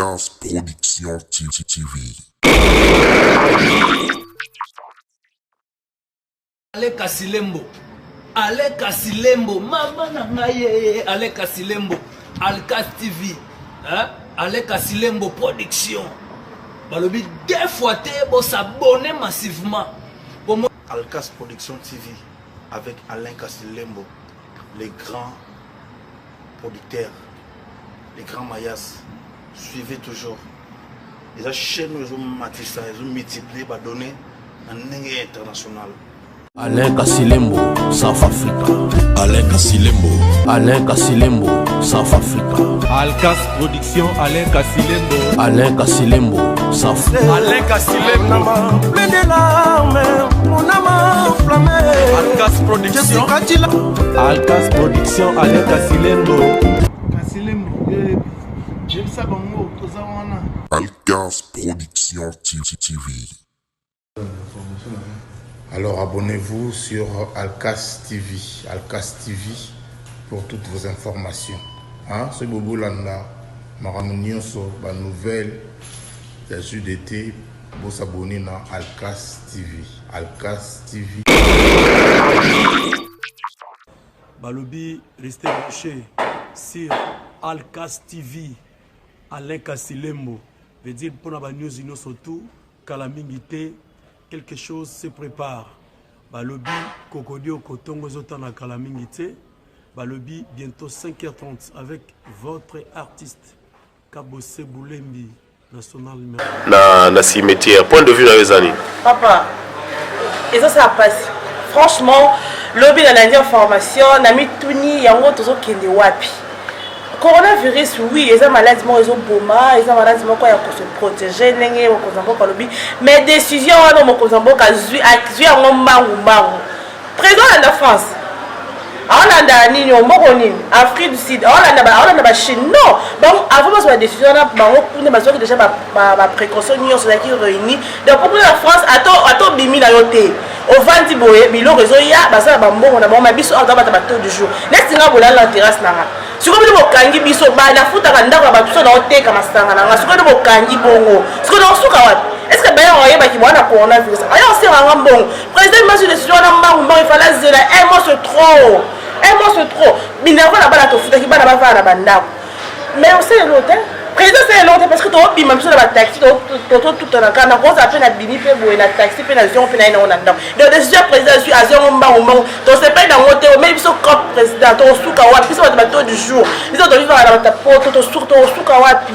Alcas Production TV. Aleka Silembo, Aleka Silembo, Mama Nangaye, Aleka Silembo, Alcas TV, Aleka Silembo Production. Balobi deux fois pour s'abonner massivement. Alcas Production TV avec Alain Kassilembo, les grands producteurs, les grands mayas. Suivez toujours. Les chaînes ils ont matissé, ils ont multiplié, donné un niveau international. Alain Kassilembo, South Africa. Alain Kassilembo. Alain Kassilembo, South Africa. Alcas Production, Alain Kassilembo. Alain Kassilembo, South Africa. Alain Kassilembo. Plein de larmes, mon âme enflammée. Alcas Production. Alcas Production, Alain Kassilembo. Kassilembo, j'aime ça bon mot, tout ça on a. Alcas Production TV. Alors abonnez-vous sur Alcas TV, Alcas TV pour toutes vos informations. Ce bobo landa, maramunioso, ba nouvelle, la jus d'été, vous s'abonner dans Alcas TV, Alcas TV. Balobi, restez branchés sur Alcas TV, Alain Kassilembo. Veut dire pour la news surtout, calamité. Quelque chose se prépare. Balobi, Kokodio, Kotongo, Zotana, Kalamingite. Balobi, bientôt 5h30 avec votre artiste, Kabose Boulembi, national. Na cimetière. Point de vue dans les années. Papa, et ça passe. Franchement, lobby dans la formation, n'a mis tout ni, yango tozo kende wapi. Coronavirus, oui, ils ont maladie, ils ont boma, ils ont maladie, ils ont se protéger, mais décision, on a président de la France, en Afrique du Sud, en Chine, non. Donc, avant de la décision, on a déjà ma précaution, sur laquelle réunis. Donc, pour la France, attends, bimi na yote. Au venti boye, bilo réseau ya, basa bambo, on a bon, ma biso, on a bateau du jour. Next thing, on a la terrasse là. Si vous avez un biso, na futa kanda kwa batuso na hote kama sanga na. Si vous avez un bongo, si vous avez un suka wapi. Est-ce que bien on y a qui voit na coronavirus? Ayo on sait un bon. Président m'a dit décision na mba, il fallait zéro. Un mois c'est trop. Un mois c'est trop. Binavo na bala to futa ki bana ba va na banda. Mais on sait l'autre. Président c'est l'autre parce que tu as même sur la taxi, tout en cas, on a fait la bini, la taxi, la vision, on a dedans. Donc, décision président, je suis à zéro, on se paye dans l'hôtel, même si on est président, on se souka, puis on va bateau du jour. Ils ont dit, on va ta porte, on se souka, puis.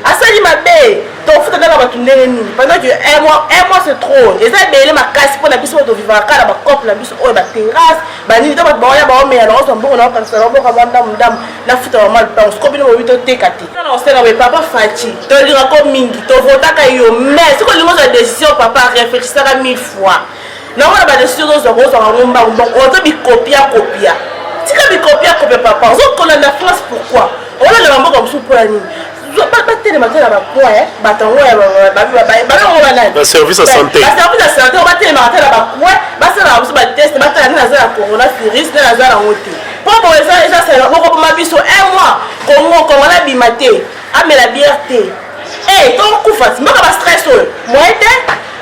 À ça, il m'a dit, ton foot dans la pendant que un mois c'est trop. Et ça, il m'a cassé pour la bise de vivre à la cop, la bise de la terrasse, il doit avoir mais alors on va on se la foot à mal temps, ce qu'on peut nous técati. On sait non papa Fati, tu diras comme mingi, tu votas kayo, mais c'est que nous avons décision papa réfléchir à 1000 fois. Non, on a pas décision dans rose en romba, on doit bi copia. Si que bi copia papa, on connaît la France pourquoi? On a le mambo comme sous pour la nuit. Le service à santé. Le service à santé, on va tellement matin là-bas. Ouais, test, coronavirus, pour ça, c'est un mois. Comment on a bimaté, mais la bière. Eh, ton coup facile, moi, je stress. Moi,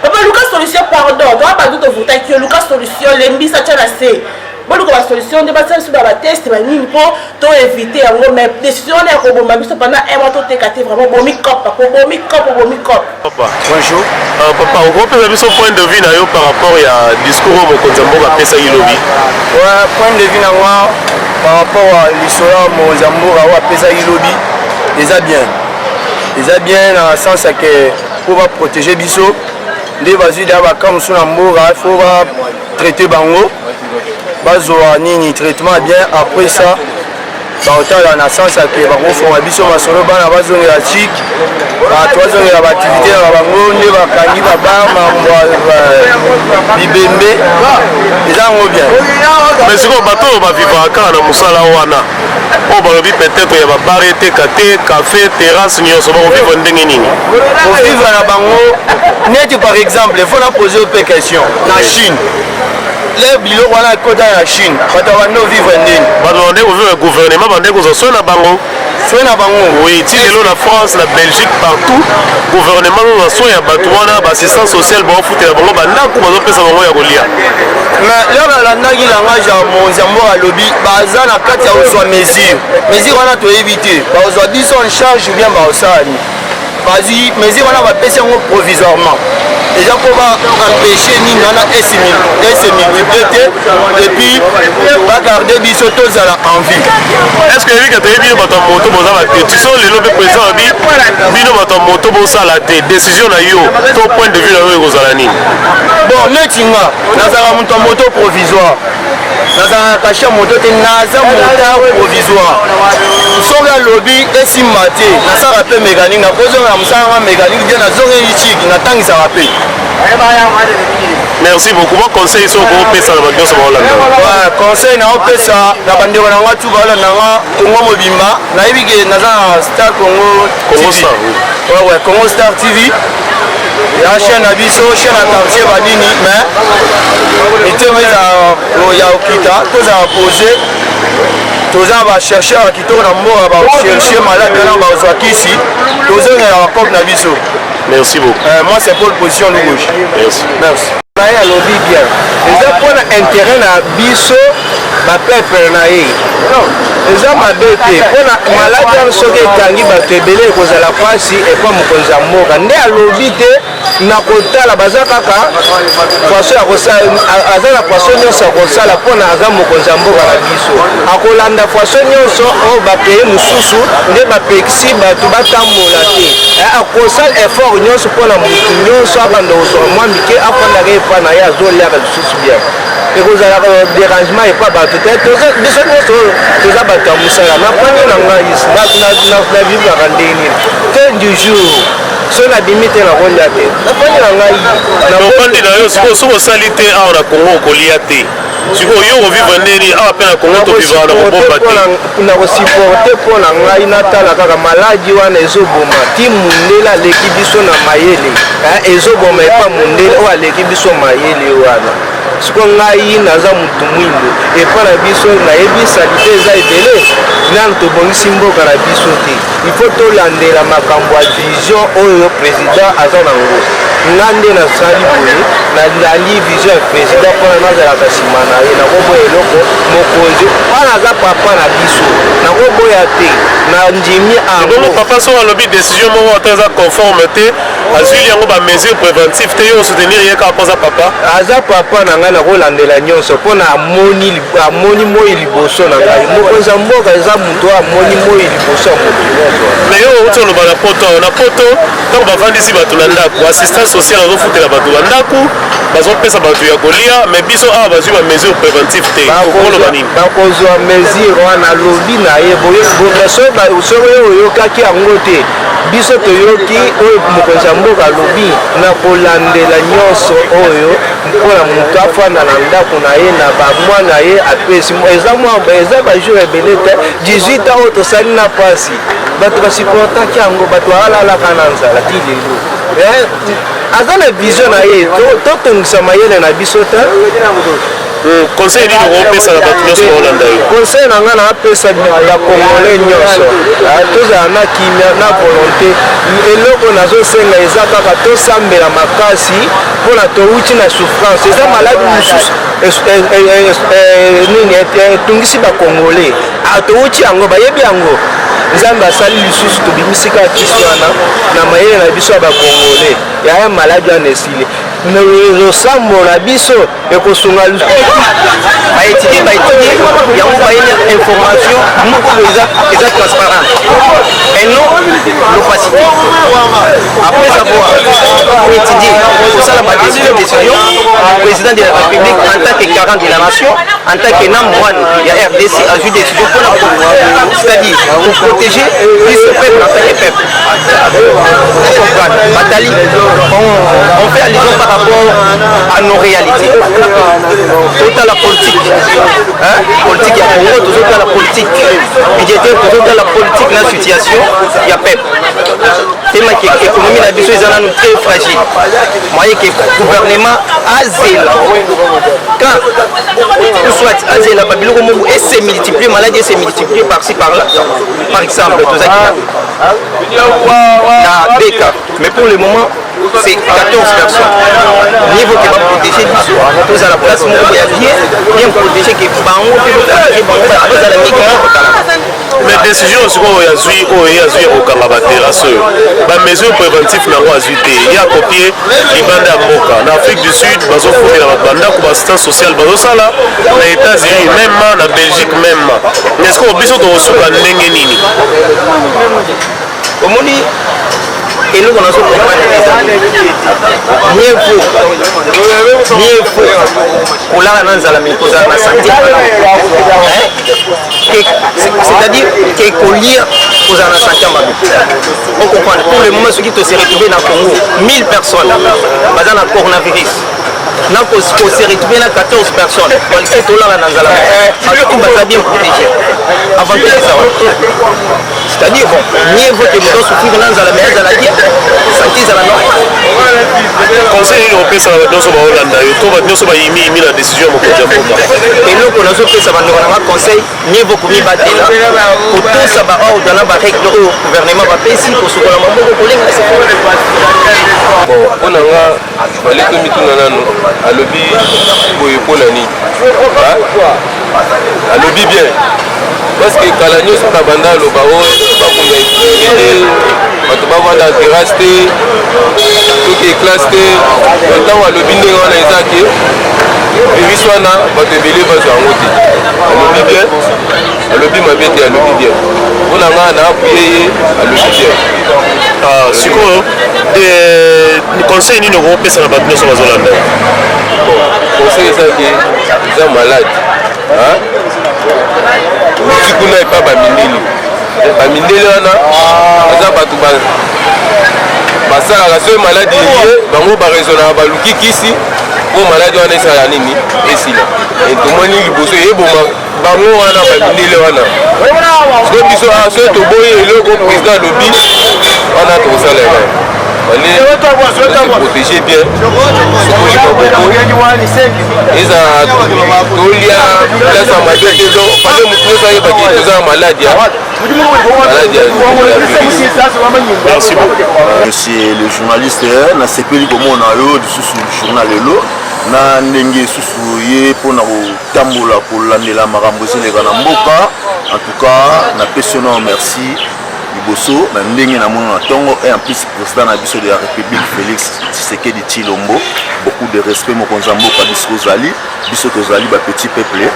papa, Lucas solution, pardon. Tu vas pas tout vous taquer, Lucas solution, l'embi, ça tient assez. Moi, la solution de passer sur la test, pour éviter mais décision pendant un mois, tu es vraiment bon micro. Papa, bonjour. Papa, on peut avoir son point de vue par rapport à discours au Mozambique à Pesa Ilobi. Ouais, point de vue par rapport à l'histoire Mozambique à Pesa Ilobi, déjà bien dans le sens que pour protéger Bisso, les vasines comme sur l'amour, il faut traiter Bango. Bazoa nini traitement bien après ça autant dans le sens que bango font biso masolo bana bazonga la chic ba tozo ya activité na bango ne ba kangi ba ba mambo bibembe ezango bien mais siko bato ba vivre ka na musala wana o ba lobi peut-être ya ba barete kate café terrasse nyoso ba vivre ndenge nini pour vivre na bango net par exemple il faut la poser une question na Chine les biloko wana kota na Chine bato bando vivre ndeni bando vivre gouvernement bande ko so na bango Oui, tu es là en France, la Belgique, partout. Gouvernement, nous avons soin de l'assistance sociale, bon, foot et la banque, on a fait ça, on a fait ça. Mais là, la nagi la ngage à mon zambo à lobby, baza na kati ya oswa mesure. Mesure wana to éviter. Ba oswa biso en charge bien ba osali. Bazi mesure wana ba pesa ngo provisoirement. Déjà pour empêcher ni nana multiplier et puis va garder biso tous à la envie. Est-ce que vous avez vu votre moto boza la tête? Tu sens les lobby président bi bino votre moto boza la tête. Décision na yo, ton point de vue na yo kozalani. Bon, netinga, nazala moto provisoire. Nazala kacha moto te naza moto provisoire. Soga lobby esimate, nasala pe mécanique na kozo na musala mécanique bien na zonge ichiki na tangisa rapé. Merci beaucoup. Mon conseil sur le pesa na bandio so Hollande. Ouais, conseil na pesa na bandio na ngatu ba Hollande na Congo mobimba na ibike naza Star Congo Star. Ouais, Congo Star TV. La chaîne abiso, chaîne à quartier badini, mais il te met à Okita, tous à poser, tous à chercher à quitter la mort, à chercher malade, à ici, tous à la porte d'abiso. Merci beaucoup. Moi c'est pour la position de gauche. Merci. Merci. À lobby bien. Les pour intérêt à biso, ma peuple naïe. Les hommes à deux pieds. Pour la malade, ceux qui tangi batebele cause la passe et pas mon cause à mort. Né à lobby na kota la bazaka poisson azala poisson nyonso akosala mpona aza mokonzi ya mboka na biso akolanda poisson nyonso oyo bapeye mosusu nde bapekisi bato batambola te akosala effort nyonso mpona motu nyonso abanda kozwa mwa mike afandaka epa na ye azoliaka lisusu bien ekozalaka dérangement epa bato te biso nyonso oyo toza bato ya mosala napani na ngai na vivaka ndeni te du jour so na bimite na kolia te napani na ngai napandi na yo siko osali te awa na Congo okolia te sikoyo yo kovivre ndeni awa mpe na Congo tovivaka na kobomba te na kosupporte mpo na ngai natala kaka maladi wana ezoboma ti mundele aleki biso na mayele ezoboma epa mundele oyo aleki biso mayele wana siko ngai naza mutu mwindo epa na biso nayebi salite eza ebele nanu tobongisi mboka na biso te ifo tolandela makambo ya vision oyo président aza nango nga nde nasali boye nalandi vision ya président mpona nazalaka nsima na ye nakoboya eloko mokonzi wana aza papa na biso nakoboya te na ndimi ango papa so alobi décision moko ata eza conforme te azwili yango bamesure préventive te yo soutenir ye kaka mpoza papa aza papa na ngai nakolandela nyonso mpona amoni moi liboso na ngai mokonzi ya mboka eza moto amoni moi liboso ya moto nyonso mais yo outi oloba na poto ntango bavandisi bato na ndako assistance sociale azofutela bato ba ndako bazopesa bato ya kolia mais biso awa bazwi bamesure préventive te okoloba nini bakozwa mesure wana lobi na ye soki oyo oyokaki yango te biso toyoki oyo mokonzi ya mboka alobi na kolandela nyonso oyo mpona moto afanda na ndako na ye na bamwa na ye apesi eza bajour ebele te 18 ans oyo tosali na pasi bato basupportaki yango bato alalaka na nzala ti lelo aza na vision na ye totongisa mayele na biso te conseil nini okopesa na bato nyonso baolanda yo conseil na ngai naapesa bakongole nyonso tozala na kimia na volonté eloko nazosenga eza kaka tosambela makasi mpona touti na souffrance eza maladi mosusu nini etungisi bakongole touti yango bayebi yango nzambe asali lisusu tobimisika kisi wana na mayele na biso ya bakongole yaya maladi wana esili losambola biso ekosunga baétudie yango bayina information moko eza transparent et non l'opacité après avoir étudié kosala badécision président de la République en tant que garant de la nation en tant que nam moine ya RDC azwi décision mpona c'est-à-dire pour protéger biso peuple en tant que peuple batali on fait allusion par rapport à nos réalités. Tout à la politique. Politique, il y a Congo, tout à la politique. Budgétaire, tout à la politique, la situation, il y a peuple. tema ke économie na biso eza nanu très fragile moye ke gouvernement azela quand soit azela babiloko moko et se multiplier maladie se multiplier par-ci par-là par exemple tozaki na beka mais pour le moment c'est 14 personnes niveau qui va protéger biso tous à la place moko ya bien protéger que bango pe protéger bango ba la migrant mais décision sikoyo yazwi okanga baterrasse ba mesure préventive nango azwi te ya copier libanda ya mboka na Afrique du Sud bazofundela bato bandako ba assistance sociale bazosala na États-Unis même na Belgique même est-ce que biso tokosuka ndenge nini omoni eloko nazo comprendre mieux vaut kolala na nzala mais kozala na santé c'est-à-dire que kolia kozala na santé mabe on comprend pour le moment soki tose retrouvé na Congo 1000 personnes baza na coronavirus na kose retrouvé na 14 personnes balisi tolala na nzala tout baza bien protégé avant que ça c'est-à-dire bon mieux vaut que moto souffrir na nzala mais ezala bien santé ezala normal conseil nini opesaka bato nyonso baolanda yo to bato nyonso bayimi na décision ya mokonzi ya mboka eloko nazopesa bandeko nanga conseil mieux vaut komibatela kotosa baordre na barègle oyo gouvernement bapesi kosukola maboko kolenga bon mpo na nga baleki mituna nano alobi boye mpo na nini alobi bien parce que kala nyonso na banda aloba oyo bakonga ekide bato bavanda terrasse te toke classe te ntango alobi ndenge wana eza ke virus wana bato ebele bazwa yango te alobi bien alobi mabe te alobi bien mpona nga na apuye ye alobi bien sikoyo conseil nini okopesa na bato nyonso bazolanda conseil eza ke eza malade uti kuna epa bamindele wana eza bato basalaka soki maladi ye bango baresonaka baluki kisi mpo maladi wana esala nini esila tomoni liboso eyeboma bango wana bamindele wana soki biso soki toboyi eloko président alobi wana tokosala protéger bien sokoli maboko eza tolia place ya mabe te fale motu nyonso ayebaki toza maladi merci beaucoup monsieur le journaliste nasepeli komona yo lisusu journal lelo na ndenge lisusu ye mpona kotambola kolandela makambo ezeleka na mboka en tout cas napesi yo merci liboso na ndenge na mono na tongo et en plus président na biso de la République Félix Tshisekedi Tshilombo beaucoup de respect mokonzi mboka biso ozali biso tozali ba petit peuple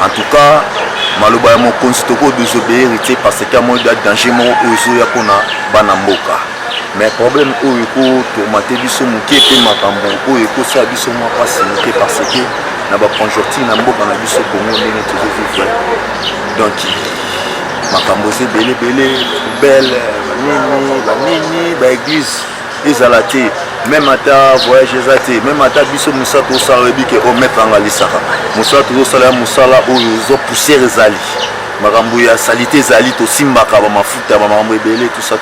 en tout cas maloba ya mokonzi toko désobéir parce que mo da danger mo ozo ya pona bana mboka mais problème oyo ko tourmenter biso moke pe makambo oyo ko sa biso mo pasi moke parce que na ba conjoncture na mboka na biso Congo ndenge tozo vivre donc makambo ebele belle banini ba église ezala te même ata voyage eza te même ata biso mosala tosala yebi ke omettre anga lisaka mosala tozosala ya mosala oyo ezo poussière ezali makambo ya salite ezali tosimbaka bamafuta bamakambo ebele tout ça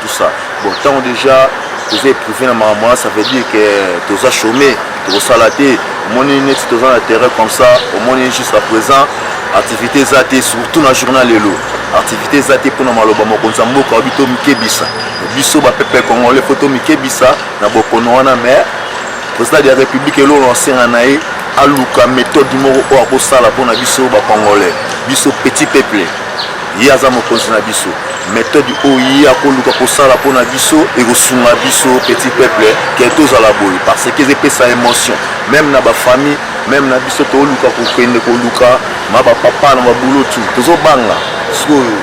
bon ntango déjà toza éprouvé na makambo wana ça veut dire que toza chômé tokosala te omoni neti toza na terrain comme ça omoni jusqu'à présent activité eza te surtout na journal lelo activité eza te mpona maloba mokonzi ya mboka obi tomikebisa biso bapepe congolais fo tomikebisa na bokono wana mais président de la république elolo asenga na ye aluka méthode moko oyo akosala mpona biso bacongolais biso petit peuple ye aza mokonzi na biso méthode oyo ye akoluka kosala mpona biso ekosunga biso petit peuple ke tozala boye parce que ezepesa émotion même na bafamille même na biso toluka kokende koluka ma bapapa na babulutu tozobanga sikoyo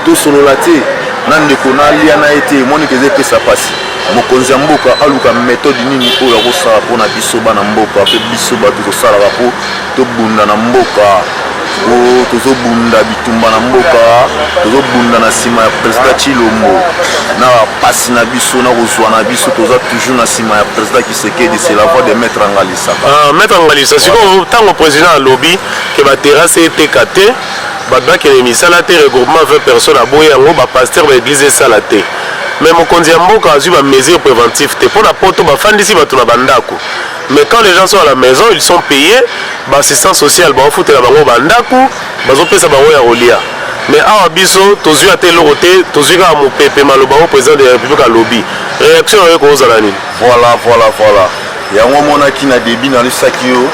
tosolola te na ndeko nalia na ye te emonike ezepesa pasi mokonzi ya mboka aluka méthode nini oyo akosala mpona biso bana mboka mpe biso bato tosalaka mpo tobunda na mboka o tozobunda bitumba na mboka tozobunda na nsima ya président Tshilombo na pasi na biso na kozwa na biso toza toujours na nsima ya président Tshisekedi c'est la voix de maître Ngalisaka maître Ngalisaka sikoyo ntango président alobi ke baterrasse eteka te bato bakende misala te regroupement 20 personnes aboyi yango bapaster baeglise esala te mais mokonzi ya mboka azwi ba mesures préventives te pour la poto ba fandisi bato na bandako. Mais quand les gens sont à la maison, ils sont payés, assistance sociale ba ofute la bango bandako, bazo pesa bango ya rolia. Mais awa biso tozwi ate lorote, tozwi ka mopepe maloba au président de la République à lobby. Réaction avec ozala nini? Voilà. Yango mona ki na débit na lisaki yo.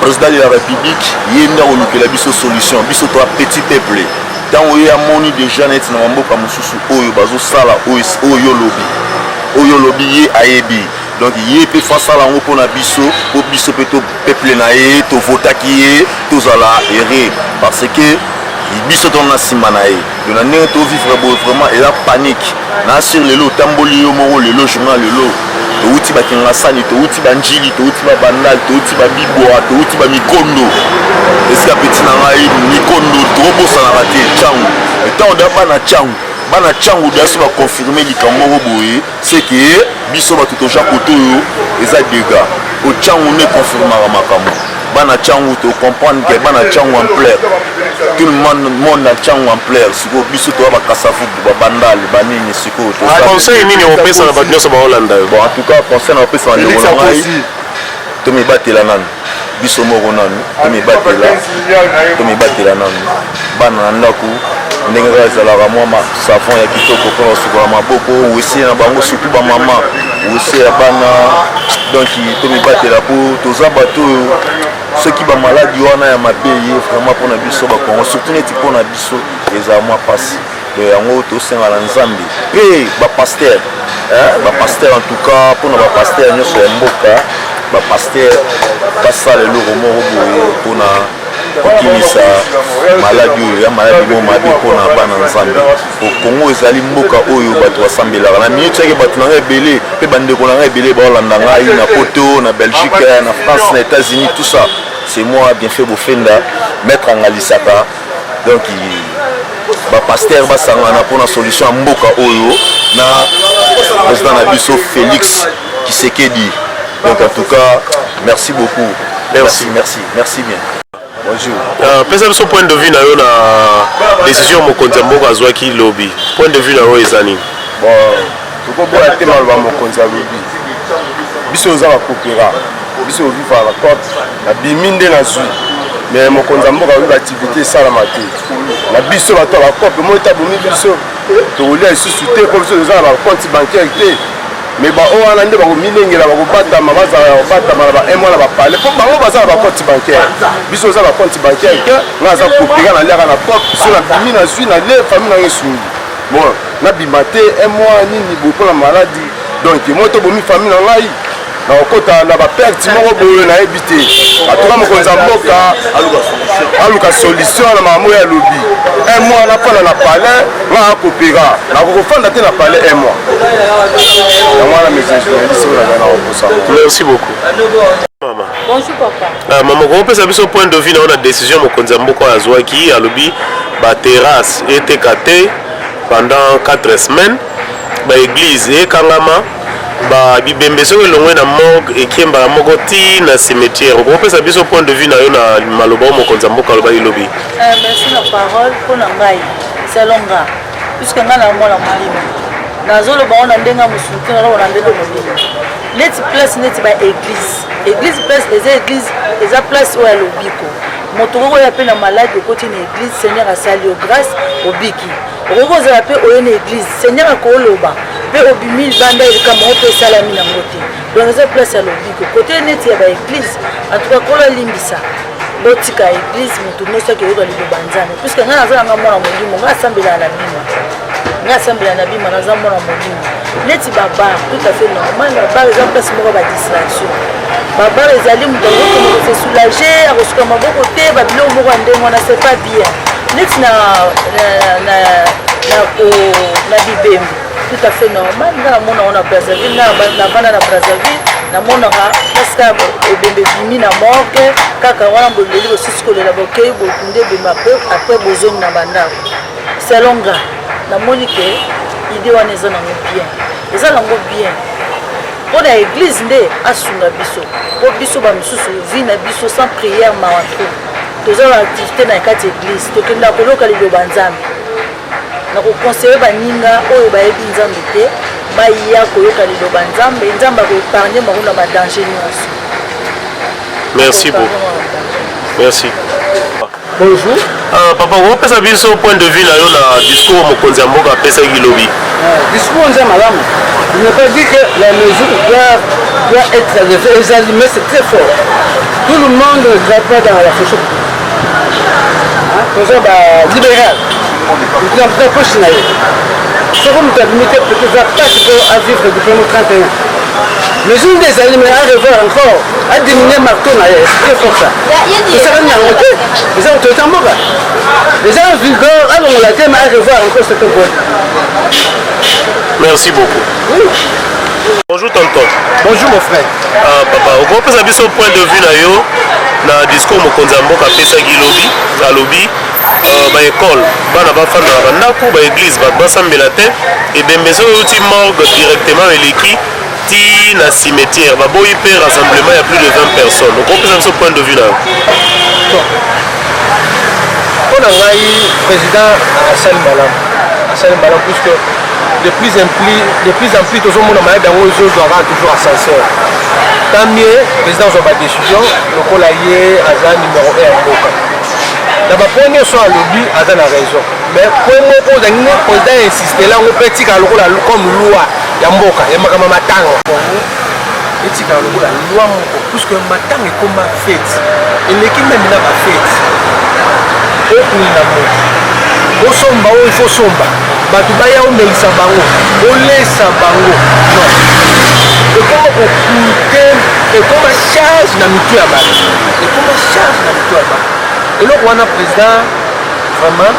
Président de la République, yenda olukela biso solution, biso to petit peuple. Tant oya moni déjà net na mboka mususu oyo bazo sala oyo lobby ye ayebi. Donc yé peut faire ça là pour na biso, pour biso peut to peuple na ye, to vota ki ye, to zala erreur parce que biso to na simana ye. Donc na ne to vivre vraiment et la panique. Na sur le lot tamboli yo moro le lot journal le lot. To uti ba kingasani, to uti ba njili, to uti ba bandal, to uti ba biboa, to uti ba mikondo. Est-ce que petit na ngai mikondo trop bossa na raté changu. Et tant da ba na changu. Bana changu da so ba confirmer likambo boye, c'est que biso ba tout ja koto yo eza dégâts. O changu ne confirmera makambo. Bana changu to comprendre que bana changu en pleurs. Tout le monde a changu en pleurs. Siko biso to ba kasafu ba bandal ba nini siko to. Conseil nini on pesa na badnyo so ba Hollande. Bon en tout cas conseil na pesa na ngai. To me batela nanu. Biso moko nanu. To me batela nanu. Bana ndako ndenge ezalaka mwa savon ya kitoko mpona kosukola maboko wese na bango surtout bamama wese ya bana donc tomibatela mpo toza bato oyo soki bamaladi wana ya mabe ye vraiment mpona biso bakongo surtout neti mpona biso ezala mwa pasi yango tosengala nzambe mpe bapaster en tout cas mpona bapaster nyonso ya mboka bapaster basala eloko moko boye mpona kokimisa maladi oyo ya maladi mo mabe mpona bana nzambe kongo ezali mboka oyo bato basambelaka na minute soki bato nanga ebele mpe bandeko nanga ebele baolanda ngai na poto na Belgique na France na États-Unis tout ça c'est moi bien fait bofenda maître angalisaka donc bapaster basangana mpona solution ya mboka oyo na président na biso Félix Tshisekedi. Donc en tout cas merci beaucoup. Merci bien. Bonjour. Pesa biso point de vue na yo na décision mokonzi mboka azwaki lobby. Point de vue na yo ezani. Bon, tokoboya te maloba mokonzi lobby. Biso oza bakopera. Biso oviva la côte na biminde na zui. Mais mokonzi mboka oyo activité esalama te. Na biso bato la côte mo eta bomi biso. Tokolia lisusu te comme biso oza na compte bancaire te. Mais ba o wana nde bakomilengela bakobatama bazala bakobatama na ba mwana bapale mpo bango bazala bakonti bancaire biso oza bakonti bancaire ke nga aza kopeka na liaka na porte biso na bimi na zwi na le famille nanga esungi bon nabima te mwa nini bokola maladi donc moi tobomi famille na ngai na okota na baperte moko boye nayebi te atoka mokonzi ya mboka aluka solution na makambo ya lobi mwa nafanda na pale nga akopeka nakokofanda te na pale mwa yango wana message journaliste oyo naza na koposa. Merci beaucoup. Maman. Bonjour papa. Maman, comment peut savoir son point de vue dans la décision mokonzi ya mboka azwaki alobi ba terrasse etekate pendant 4 semaines ba église ekangama ba bibembe soki elongwe na morgue ekembala moko ti na cimetière okopesa biso point de vue na yo na maloba o mokonzi ya mboka aloba ilobi. Merci na parole mpona ngai selonga puisque ngai na mwana molimo nazoloba ngo na ndenge ya mosuki nazoloba na ndenge molimo neti place neti ba église place eza place oyo alobiko moto okoki oya mpe na maladi okoti na église seigneur asali yo grâce obiki okoki ozala mpe oye na église seigneur akoloba mpe obimi libanda elikama o mpe esalami nango te donc eza place ya lobiko kote neti ya baéglise antuka kolo alimbisa botika église moto nyonso aki oyoka liloba nzambe puiske ngai naza nanga mwana molimo ngai asambelaka na bima ngai asambelaka na bima naza mwana molimo neti babar tout à fait normal babar eza place moko badistraction babar ezali moto akokoma kose soulage akosuka maboko te babiloko moko ya ndenge wana c'est pas bien neti na bibembe tout à fait normal nga namona ngo na Brazzaville navanda na Brazzaville namonaka presque ebembe bimi na morgue kaka wana boleli bosusu kolela bokei bokunde ebembe apres bozongi na bandako selon nga namoni ke ide wana eza nango bien mpo na église nde asunga biso mpo biso bamisusu vi na biso sans prière mawa tro toza baactivité na kati église tokendaka koloka liloba nzambe na koconseille baninga oyo bayebi nzambe te baya koyoka liloba nzambe nzambe akoépargne bango na badanger nyonso. Merci beaucoup. Merci. Bonjour. Papa, vous pensez bien sur point de vue là, le discours au Mokonzi Mboka pesa Gilobi. Discours on madame. Je n'ai pas dit que la mesure doit être exagérée, mais c'est très fort. Tout le monde ne va pas dans la fonction. Comme ça, libéral. Il n'y a pas de poche. Ce que nous avons limité peut-être pas à vivre depuis 31. Mais une des années, mais à revoir encore, à diminuer marteau, c'est fort ça. Et ça va venir en côté. Les gens ont tout le temps. Les gens vulgaires, alors on l'a dit, mais à revoir encore ce que vous voulez. Merci beaucoup. Oui. Bonjour tonton. Bonjour mon frère. Papa, vous pouvez savoir son point de vue là, na discours Mokonzi Mboka pesa Gilobi, Zalobi, école, bana bafana na bandako, église, basambela te, et bien maison outil morgue directement eleki ti na cimetière, baboyi pe rassemblement, il y a plus de 20 personnes. Donc on peut savoir son point de vue là. On a eu président Hassan Malam, puisque de plus en plus, tout le monde a toujours ascenseur. Tant mieux, le président a pris décision, le collègue a numéro 1 en Mboka. Dans ma première soirée, lobby a raison. Mais pour moi, le président a insisté là, on peut dire comme loi, il y a Mboka, il y a Matang. Il y a la loi, puisque Matang est comme ma fête. Et l'équipe même n'a pas fête. Et puis, il somba il faut somba bato baya omelisa bango olesa bango ekoma charge na mitu ya bato eloko wana président vraiment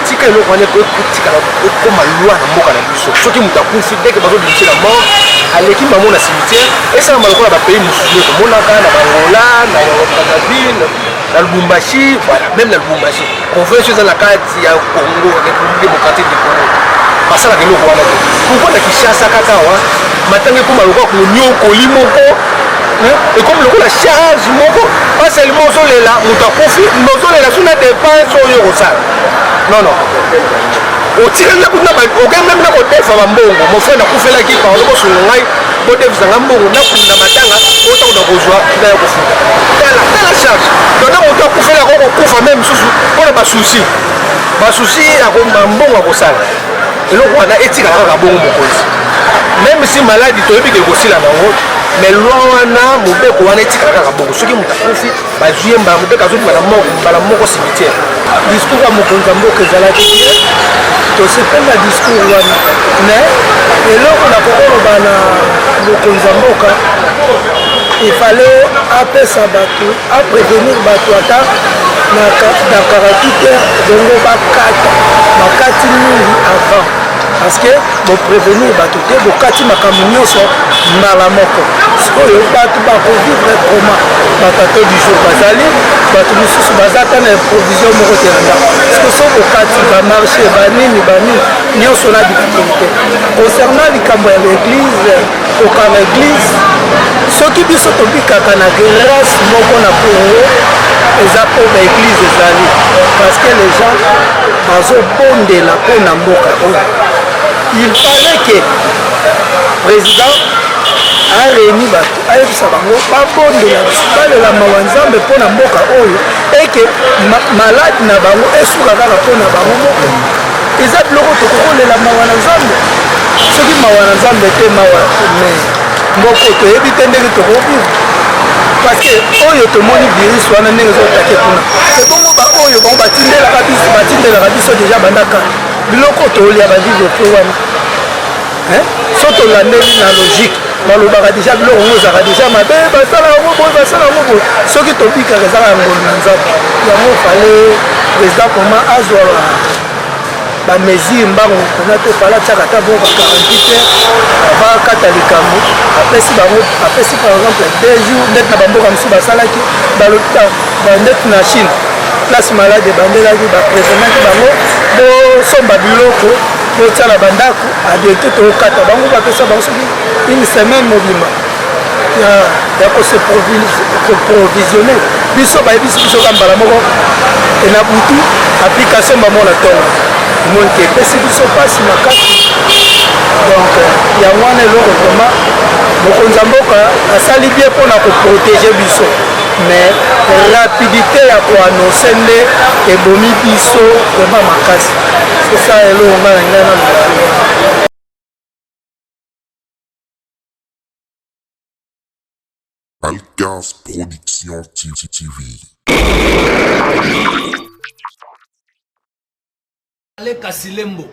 tika eloko wana ekotikala ekoma lwa na mboka na biso soki moto akufi deke bazobimisa na mort aleki bango na cimetière esalama lokola bapays mosusu tomonaka na bangola na brazzaville na Lubumbashi, voilà, même na Lubumbashi. Convention dans la carte, il y a Congo, République démocratique du Congo. Parce que la Congo, pourquoi la Kinshasa Kakawa, maintenant comme le roi Nyo Kolimoko, et comme le roi la charge Moko, pas seulement sur les là, on t'a profité, nous on est là sur la dépense sur le Rosal. Non, non. Au tiré là, aucun même là, au déf à Mbongo, mon frère n'a pas fait la guerre par rapport sur le rail, au déf à Mbongo, n'a pas de matanga, autant de bourgeois, n'a pas fait. La charge. Donc on doit faire la robe même on a pas souci. Pas souci à bon à Rossal. Et donc on a éthique à bon même si maladie tu es aussi là mais loin na mobé ko wana éthique à bon ce qui m'a confié ba juillet ba mobé ka zo ba la moko cimetière. Discours à Mokonzi Mboka ezalaki to c'est pas la discours wana mais et là on a kokolo bana Mokonzi Mboka il fallait appeler ça bateau, à prévenir bateau à na 48 heures donc bakati mingi avant parce que bon prévenir bateau te bokati makambo nyonso mbala moko sikoyo bato bakovivre comment batato du jour bazali bato mosusu bazata na provision moko te na ndako parce que so bokati bamarché banini nyonso na difficulté concernant likambo ya l'église kokanga église soki biso tobikaka na grâce moko na Congo eza po baeglise ezali parce que les gens bazobondela mpona mboka oyo il fallait que président aréuni bato ayebisa bango babondela biso balela mawa nzambe mpona mboka oyo eke maladi na bango esuka kaka mpona bango moko eza biloko tokokolela mawa na nzambe soki mawa na nzambe te mawa mais mboko toyebi te ndenge tokobivre parce que oyo tomoni virus wana ndenge ezotake kuna ebongo baoyo bango batindelaka biso deja bandaka biloko tolia bavivre pe wana so tolandeli na logique balobaka deja biloko ngo ezalaka deja mabe basala yango boye soki tobikaka ezalaka ngolu na nzambe yango fale président koma azwa bamesure mbango mpona te fala tiaka ata bongo 48 heures avakata likambo apesi bango apesi par exemple 2 jours ndeti na bamboka mosusu basalaki balota bandeti na Chine place malade ebandelaki baprévenaki bango bosomba biloko botiala bandako adirecte tokata bango bapesa bango soki une semaine mobima ya kose provisionne biso bayebisi biso ka mbala moko ena butu application bamona ntongo omoni ke epesi biso mpasi makasi. Donc yango wana eloko vraimen mokonzi ya mboka asali bien mpona koprotege biso, mais rapidité ya koannonce nde ebomi biso vraimen makasi. sosa eloko nga na ngai na Alcas Production TV. Ale Kasilembo,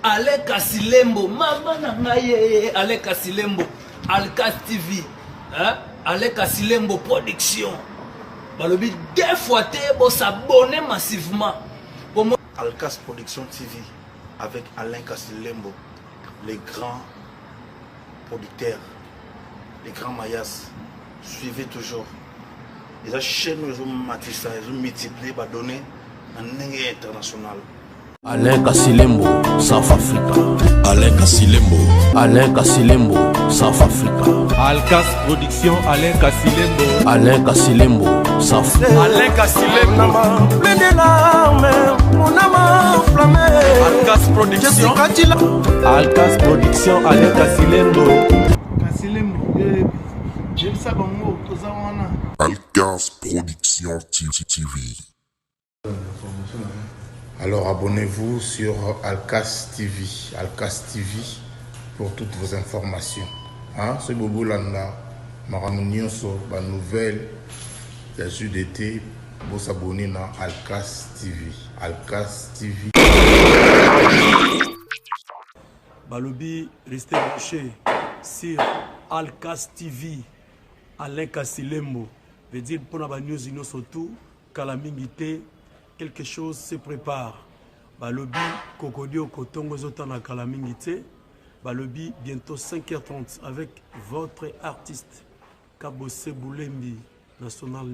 Ale Kasilembo, mama na ngaye, Ale Kasilembo, Alcas TV, hein? Ale Kasilembo Production. Balobi deux fois pour s'abonner massivement. Alcas Production TV avec Alain Kasilembo, les grands producteurs, les grands mayas. Suivez toujours. Les chaînes ils ont matissé, ils ont multiplié, ils ont donné un international. Alain Kasilembo, South Africa. Alain Kasilembo. Alain Kasilembo, South Africa. Alcas Production, Alain Kasilembo. Alain Kasilembo, South Africa. Alain Kasilembo. Plein de larmes, mon âme enflammée. Alcas Production. Alcas Production, Alain Kasilembo. Kasilembo, j'aime ça bango, toza wana. Alcas Production TV. Alors abonnez-vous sur Alcas TV, Alcas TV pour toutes vos informations. Hein? C'est Bobo Landa, Maramounioso, la nouvelle, la JDT, vous s'abonner à Alcas TV. Alcas TV. Balobi, restez branchés sur Alcas TV, Alain Kasilembo. Veut dire pour la news surtout, Kalamingité. Quelque chose se prépare. Balobi, Kokodio, Kotongo, Zotana, Kalamingite. Balobi, bientôt 5h30 avec votre artiste, Kabose Boulembi, national.